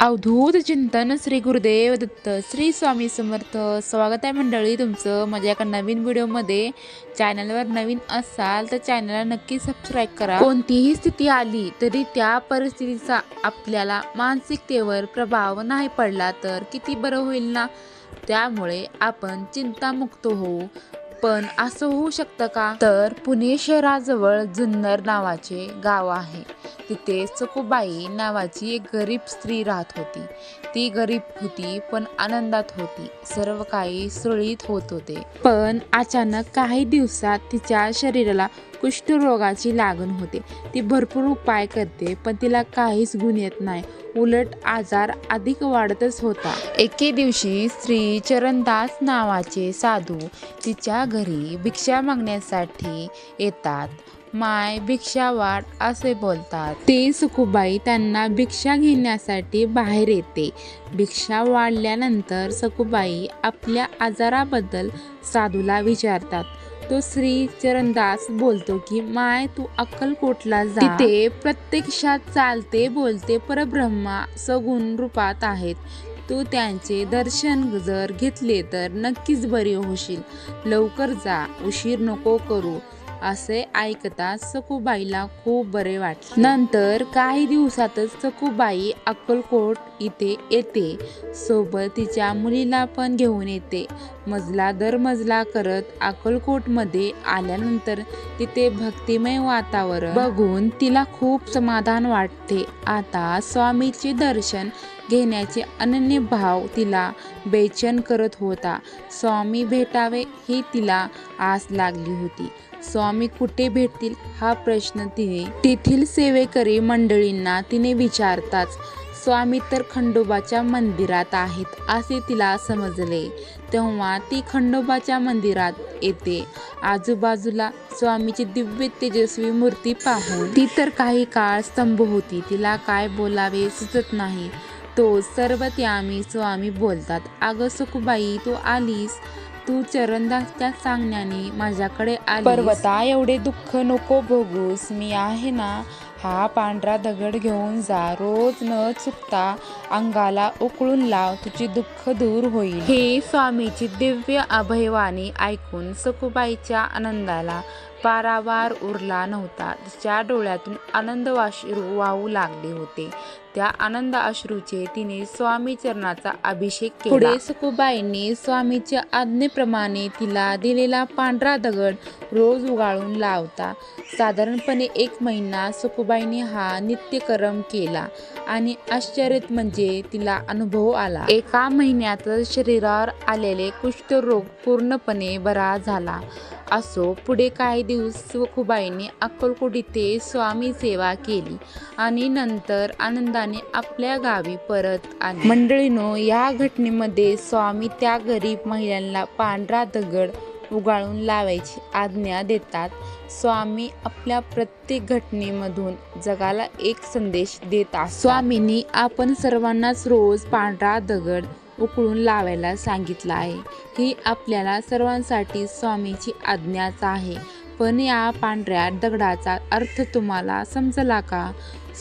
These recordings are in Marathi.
अवधूत चिंतन श्री गुरुदेव दत्त श्री स्वामी समर्थ. स्वागत आहे मंडळी तुमचं माझ्या एका नवीन व्हिडिओमध्ये. चॅनलवर नवीन असाल तर चॅनलला नक्की सबस्क्राईब करा. कोणतीही स्थिती आली तरी त्या परिस्थितीचा आपल्याला मानसिकतेवर प्रभाव नाही पडला तर किती बरं होईल ना. त्यामुळे आपण चिंतामुक्त होऊ. पण असं होऊ शकतं का? तर पुणे शहराजवळ जुन्नर नावाचे गाव आहे. तिथे सखूबाई नावाची एक गरीब स्त्री राहत होती. ती गरीब होती पण आनंदात होती. सर्व काही सुरळीत होत होते. पण अचानक काही दिवसात तिच्या शरीराला कुष्ठरोगाची लागण होते. ती भरपूर उपाय करते पण तिला काहीच गुण येत नाही. उलट आजार अधिक वाढतच होता. एके दिवशी श्री चरणदास नावाचे साधू तिच्या घरी भिक्षा मागण्यासाठी येतात. माय भिक्षा वाढ असे बोलतात. ते सखूबाई त्यांना भिक्षा घेण्यासाठी बाहेर येते. भिक्षा वाढल्यानंतर सखूबाई आपल्या आजाराबद्दल साधूला विचारतात. तो श्री चरणदास बोलतो की माय तू अक्कलकोटला जा. तिथे प्रत्यक्षात चालते बोलते परब्रह्मा सगुण रूपात आहेत. तू त्यांचे दर्शन जर घेतले तर नक्कीच बरी होशील. लवकर जा, उशीर नको करू. असे ऐकता सखूबाईला खूप बरे वाटले. नंतर काही दिवसातच सखूबाई अक्कलकोट इथे येते. सोबत तिच्या मुलीला पण घेऊन येते. मजला दर मजला करत अक्कलकोटमध्ये आल्यानंतर तिथे भक्तिमय वातावरण बघून तिला खूप समाधान वाटते. आता स्वामीचे दर्शन घेण्याचे अनन्य भाव तिला बेचैन करत होता. स्वामी भेटावे ही तिला आस लागली होती. स्वामी कुठे भेटतील हा प्रश्न तिने तेथील सेवेकरी मंडळींना तिने विचारताच स्वामी तर खंडोबाच्या मंदिरात आहेत असे तिला समजले. तेव्हा ती खंडोबाच्या मंदिरात येते. आजूबाजूला स्वामीची दिव्य तेजस्वी मूर्ती पाहून ती तर काही काळ स्तंभ होती. तिला काय बोलावे सुचत नाही. तो सर्वत्यामी स्वामी बोलतात. अगं सखूबाई तू आलीस. तू चरणदासच्या सांगण्याने माझ्याकडे आली. पर्वता एवढे दुःख नको भोगूस. मी आहे ना. हा पांढरा दगड घेऊन जा. रोज न चुकता अंगाला उकळून लाव. तुझे दुःख दूर होईल. हे स्वामीची दिव्य अभयवाणी ऐकून सखूबाईच्या आनंदाला पारावार उरला नव्हता. तिच्या डोळ्यातून आनंदअश्रू वाहू लागले होते. त्या आनंद अश्रूचे तिने स्वामी चरणाचा अभिषेक केला. पुढे सखूबाईंनी स्वामीच्या आज्ञेप्रमाणे तिला दिलेला पांढरा दगड रोज उगाळून लावता. साधारणपणे 1 महिना सखूबाईंनी हा नित्यक्रम केला आणि आश्चर्य म्हणजे तिला अनुभव आला. 1 महिन्यातच शरीरावर आलेले कुष्ठरोग पूर्णपणे बरा झाला. असो पुढे काही दिवस सखूबाईंनी अक्कलकोट इथे स्वामी सेवा केली आणि नंतर आनंदाने आपल्या गावी परत आली. मंडळींनो, या घटनेमध्ये स्वामी त्या गरीब महिलांना पांढरा दगड उगाळून लावायची आज्ञा देतात. स्वामी आपल्या प्रत्येक घटनेमधून जगाला एक संदेश देत असतात. स्वामींनी आपण सर्वांनाच रोज पांढरा दगड उकळून लावायला सांगितलं आहे. ही आपल्याला सर्वांसाठी स्वामीची आज्ञाच आहे. पण या पांढऱ्या दगडाचा अर्थ तुम्हाला समजला का?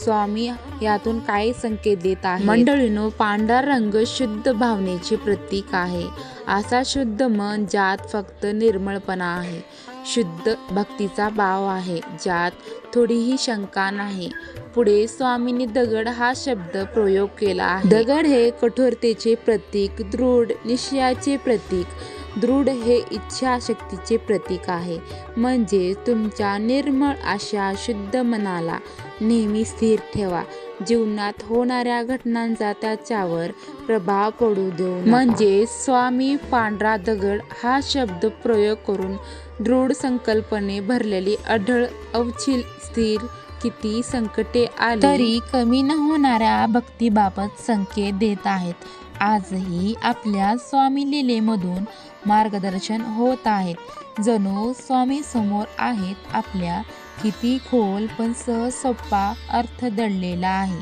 स्वामी यातून काय संकेत देत आहे? मंडळींनो, पांढरा रंग शुद्ध भावनेचे प्रतीक आहे. असा शुद्ध मन ज्यात फक्त निर्मळपणा आहे. शुद्ध भक्तीचा भाव आहे ज्यात थोडीही शंका नाही. पुढे स्वामींनी दगड हा शब्द प्रयोग केला आहे. दगड हे कठोरतेचे प्रतीक, दृढ निश्चयाचे प्रतीक. दृढ हे इच्छाशक्तीचे प्रतीक आहे. म्हणजे तुमच्या निर्मळ अशा शुद्ध मनाला नेहमी स्थिर ठेवा. जीवनात होणाऱ्या घटनांचा त्याच्यावर प्रभाव पडू देऊ नका. म्हणजे स्वामी पांढरा दगड हा शब्द प्रयोग करून दृढ संकल्पने भरलेली अढळ अवचिल स्थिर किती संकटे आली तरी कमी न होणाऱ्या भक्तीबाबत संकेत देत आहेत. आजही आपल्या स्वामी लीलेमधून मार्गदर्शन होत आहेत. जणू स्वामी समोर आहेत आपल्या. किती खोल पण सहज सोपा अर्थ दडलेला आहे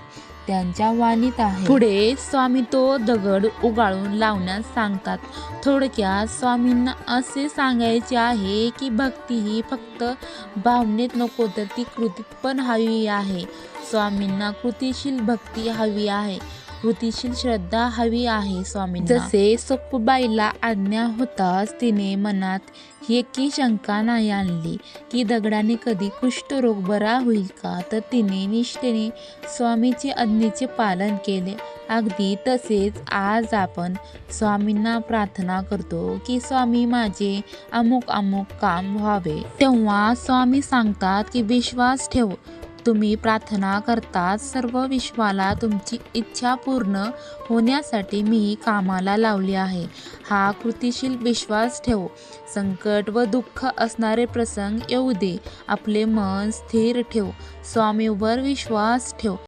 त्यांच्या वाणीत आहे. पुढे स्वामी तो दगड उगाळून लावण्यास सांगतात. थोडक्यात स्वामींना असे सांगायचे आहे की भक्ती ही फक्त भावनेत नको तर ती कृतीत पण हवी आहे. स्वामींना कृतीशील भक्ती हवी आहे. कृतीशील श्रद्धा हवी आहे स्वामींना. जसे सखुबाईला आज्ञा होताच तिने मनात एकी शंका नाही आणली की दगडाने कधी कुष्ठरोग बरा होईल का. तर तिने निष्ठेने स्वामीचे आज्ञेचे पालन केले. अगदी तसेच आज आपण स्वामींना प्रार्थना करतो की स्वामी माझे अमुक अमुक काम व्हावे, तेव्हा स्वामी सांगतात की विश्वास ठेव. तुम्ही प्रार्थना करताच सर्व विश्वाला तुमची इच्छा पूर्ण होण्यासाठी मी कामाला लावली आहे. हा कृतीशील विश्वास ठेव. संकट व दुःख असणारे प्रसंग येऊ दे, आपले मन स्थिर ठेव, स्वामीवर विश्वास ठेव.